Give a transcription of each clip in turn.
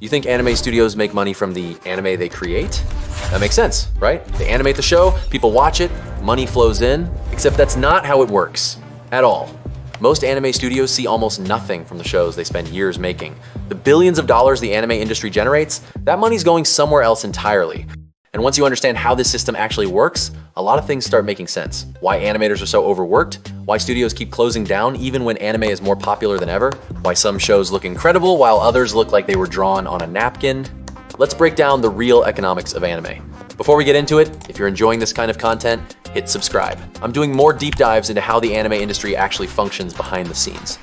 You think anime studios make money from the anime they create? That makes sense, right? They animate the show, people watch it, money flows in, except that's not how it works at all. Most anime studios see almost nothing from the shows they spend years making. The billions of dollars the anime industry generates, that money's going somewhere else entirely. And once you understand how this system actually works, a lot of things start making sense. Why animators are so overworked, why studios keep closing down even when anime is more popular than ever, why some shows look incredible while others look like they were drawn on a napkin. Let's break down the real economics of anime. Before we get into it, if you're enjoying this kind of content, hit subscribe. I'm doing more deep dives into how the anime industry actually functions behind the scenes.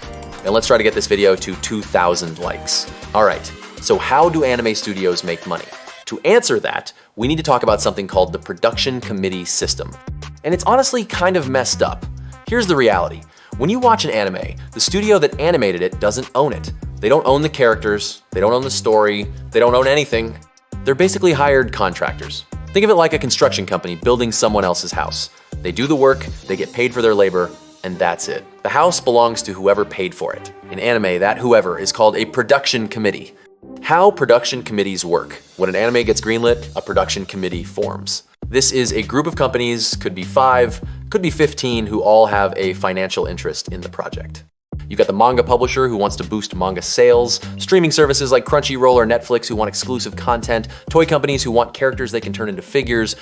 And let's try to get this video to 2,000 likes. All right, so how do anime studios make money? To answer that, we need to talk about something called the production committee system. And it's honestly kind of messed up. Here's the reality. When you watch an anime, the studio that animated it doesn't own it. They don't own the characters, they don't own the story, they don't own anything. They're basically hired contractors. Think of it like a construction company building someone else's house. They do the work, they get paid for their labor, and that's it. The house belongs to whoever paid for it. In anime, that whoever is called a production committee. How production committees work. When an anime gets greenlit, a production committee forms. This is a group of companies, could be 5, could be 15, who all have a financial interest in the project. You've got the manga publisher who wants to boost manga sales, streaming services like Crunchyroll or Netflix who want exclusive content, toy companies who want characters they can turn into figures,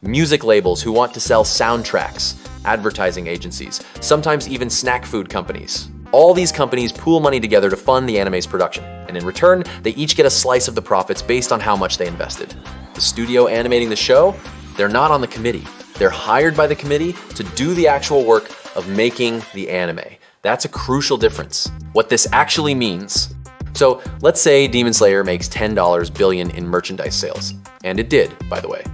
music labels who want to sell soundtracks, advertising agencies, sometimes even snack food companies. All these companies pool money together to fund the anime's production, and in return, they each get a slice of the profits based on how much they invested. The studio animating the show, they're not on the committee. They're hired by the committee to do the actual work of making the anime. That's a crucial difference. What this actually means. So let's say Demon Slayer makes $10 billion in merchandise sales. And it did, by the way.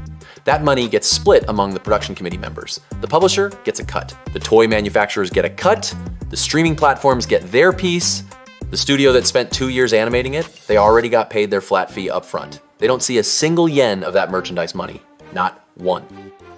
That money gets split among the production committee members. The publisher gets a cut. The toy manufacturers get a cut. The streaming platforms get their piece. The studio that spent 2 years animating it, they already got paid their flat fee up front. They don't see a single yen of that merchandise money. Not one.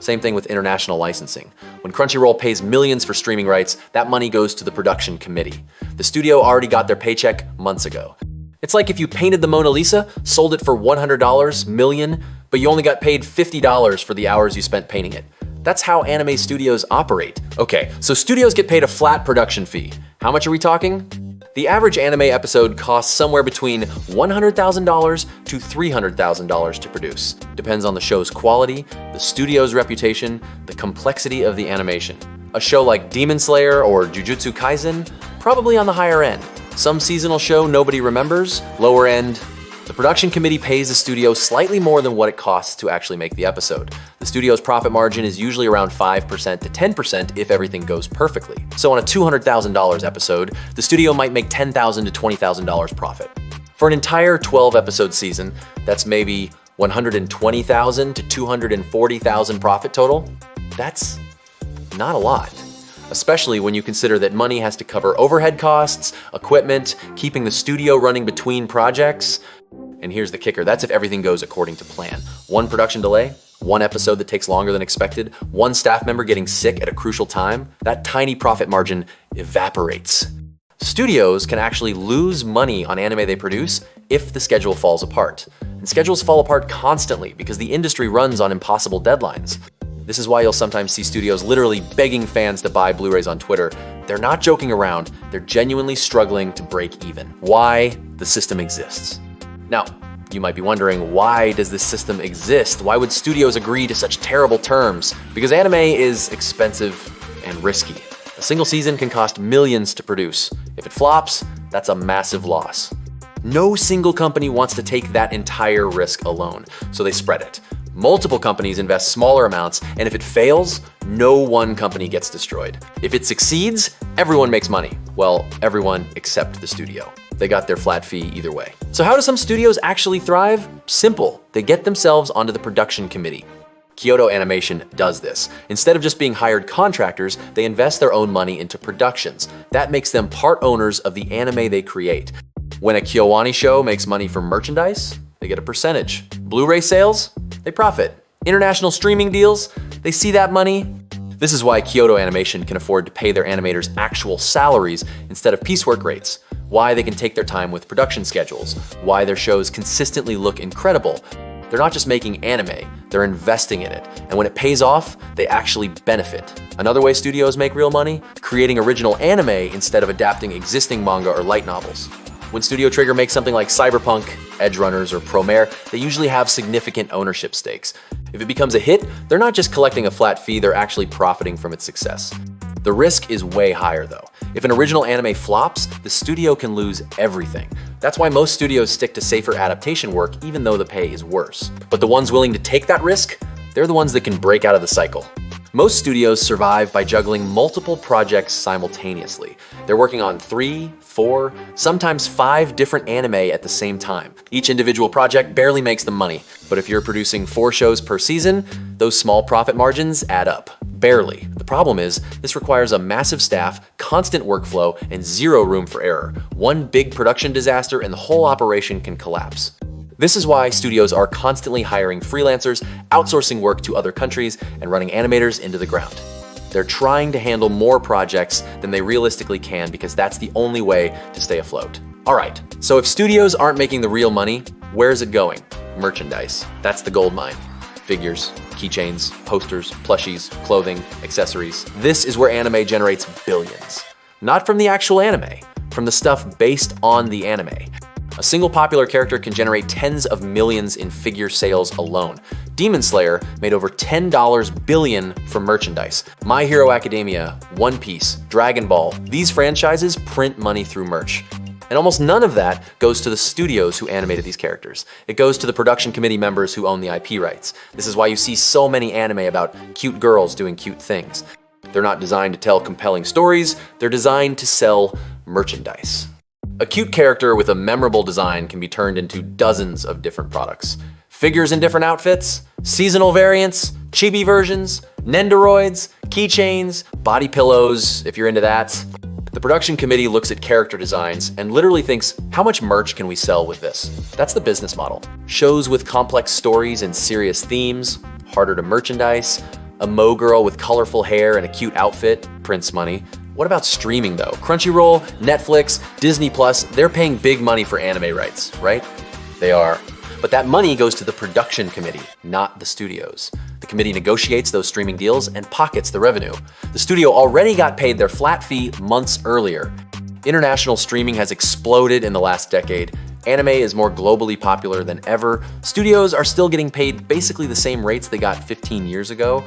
Same thing with international licensing. When Crunchyroll pays millions for streaming rights, that money goes to the production committee. The studio already got their paycheck months ago. It's like if you painted the Mona Lisa, sold it for $100 million, but you only got paid $50 for the hours you spent painting it. That's how anime studios operate. Okay, so studios get paid a flat production fee. How much are we talking? The average anime episode costs somewhere between $100,000 to $300,000 to produce. Depends on the show's quality, the studio's reputation, the complexity of the animation. A show like Demon Slayer or Jujutsu Kaisen, probably on the higher end. Some seasonal show nobody remembers, lower end. The production committee pays the studio slightly more than what it costs to actually make the episode. The studio's profit margin is usually around 5% to 10% if everything goes perfectly. So on a $200,000 episode, the studio might make $10,000 to $20,000 profit. For an entire 12-episode season, that's maybe $120,000 to $240,000 profit total. That's not a lot. Especially when you consider that money has to cover overhead costs, equipment, keeping the studio running between projects. And here's the kicker, that's if everything goes according to plan. One production delay, one episode that takes longer than expected, one staff member getting sick at a crucial time, that tiny profit margin evaporates. Studios can actually lose money on anime they produce if the schedule falls apart. And schedules fall apart constantly because the industry runs on impossible deadlines. This is why you'll sometimes see studios literally begging fans to buy Blu-rays on Twitter. They're not joking around, they're genuinely struggling to break even. Why the system exists. Now, you might be wondering, why does this system exist? Why would studios agree to such terrible terms? Because anime is expensive and risky. A single season can cost millions to produce. If it flops, that's a massive loss. No single company wants to take that entire risk alone, so they spread it. Multiple companies invest smaller amounts, and if it fails, no one company gets destroyed. If it succeeds, everyone makes money. Well, everyone except the studio. They got their flat fee either way. So how do some studios actually thrive? Simple. They get themselves onto the production committee. Kyoto Animation does this. Instead of just being hired contractors, they invest their own money into productions. That makes them part owners of the anime they create. When a KyoAni show makes money from merchandise, they get a percentage. Blu-ray sales, they profit. International streaming deals, they see that money. This is why Kyoto Animation can afford to pay their animators actual salaries instead of piecework rates. why they can take their time with production schedules, why their shows consistently look incredible. They're not just making anime, they're investing in it. And when it pays off, they actually benefit. Another way studios make real money? Creating original anime instead of adapting existing manga or light novels. When Studio Trigger makes something like Cyberpunk, Edge Runners, or Promare, they usually have significant ownership stakes. If it becomes a hit, they're not just collecting a flat fee, they're actually profiting from its success. The risk is way higher though. If an original anime flops, the studio can lose everything. That's why most studios stick to safer adaptation work even though the pay is worse. But the ones willing to take that risk, they're the ones that can break out of the cycle. Most studios survive by juggling multiple projects simultaneously. They're working on 3, 4, sometimes 5 different anime at the same time. Each individual project barely makes them money, but if you're producing 4 shows per season, those small profit margins add up. Barely. The problem is, this requires a massive staff, constant workflow, and zero room for error. One big production disaster and the whole operation can collapse. This is why studios are constantly hiring freelancers, outsourcing work to other countries, and running animators into the ground. They're trying to handle more projects than they realistically can because that's the only way to stay afloat. All right, so if studios aren't making the real money, where's it going? Merchandise. That's the gold mine. Figures, keychains, posters, plushies, clothing, accessories. This is where anime generates billions. Not from the actual anime, from the stuff based on the anime. A single popular character can generate tens of millions in figure sales alone. Demon Slayer made over $10 billion from merchandise. My Hero Academia, One Piece, Dragon Ball, these franchises print money through merch. And almost none of that goes to the studios who animated these characters. It goes to the production committee members who own the IP rights. This is why you see so many anime about cute girls doing cute things. They're not designed to tell compelling stories, they're designed to sell merchandise. A cute character with a memorable design can be turned into dozens of different products. Figures in different outfits, seasonal variants, chibi versions, Nendoroids, keychains, body pillows, if you're into that. The production committee looks at character designs and literally thinks, how much merch can we sell with this? That's the business model. Shows with complex stories and serious themes, harder to merchandise. A Mo girl with colorful hair and a cute outfit prints money. What about streaming though? Crunchyroll, Netflix, Disney Plus, they're paying big money for anime rights, right? They are. But that money goes to the production committee, not the studios. The committee negotiates those streaming deals and pockets the revenue. The studio already got paid their flat fee months earlier. International streaming has exploded in the last decade. Anime is more globally popular than ever. Studios are still getting paid basically the same rates they got 15 years ago.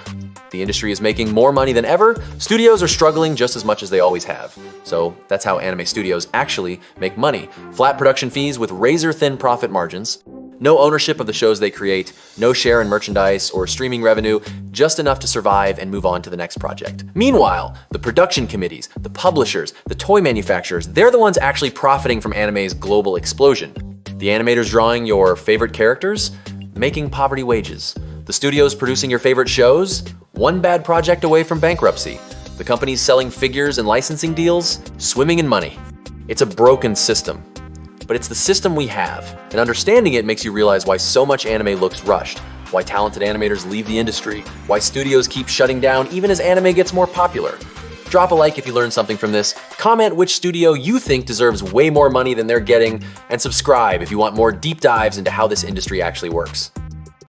The industry is making more money than ever. Studios are struggling just as much as they always have. So that's how anime studios actually make money. Flat production fees with razor-thin profit margins. No ownership of the shows they create, no share in merchandise or streaming revenue, just enough to survive and move on to the next project. Meanwhile, the production committees, the publishers, the toy manufacturers, they're the ones actually profiting from anime's global explosion. The animators drawing your favorite characters, making poverty wages. The studios producing your favorite shows, one bad project away from bankruptcy. The companies selling figures and licensing deals, swimming in money. It's a broken system. But it's the system we have, and understanding it makes you realize why so much anime looks rushed, why talented animators leave the industry, why studios keep shutting down even as anime gets more popular. Drop a like if you learned something from this, comment which studio you think deserves way more money than they're getting, and subscribe if you want more deep dives into how this industry actually works.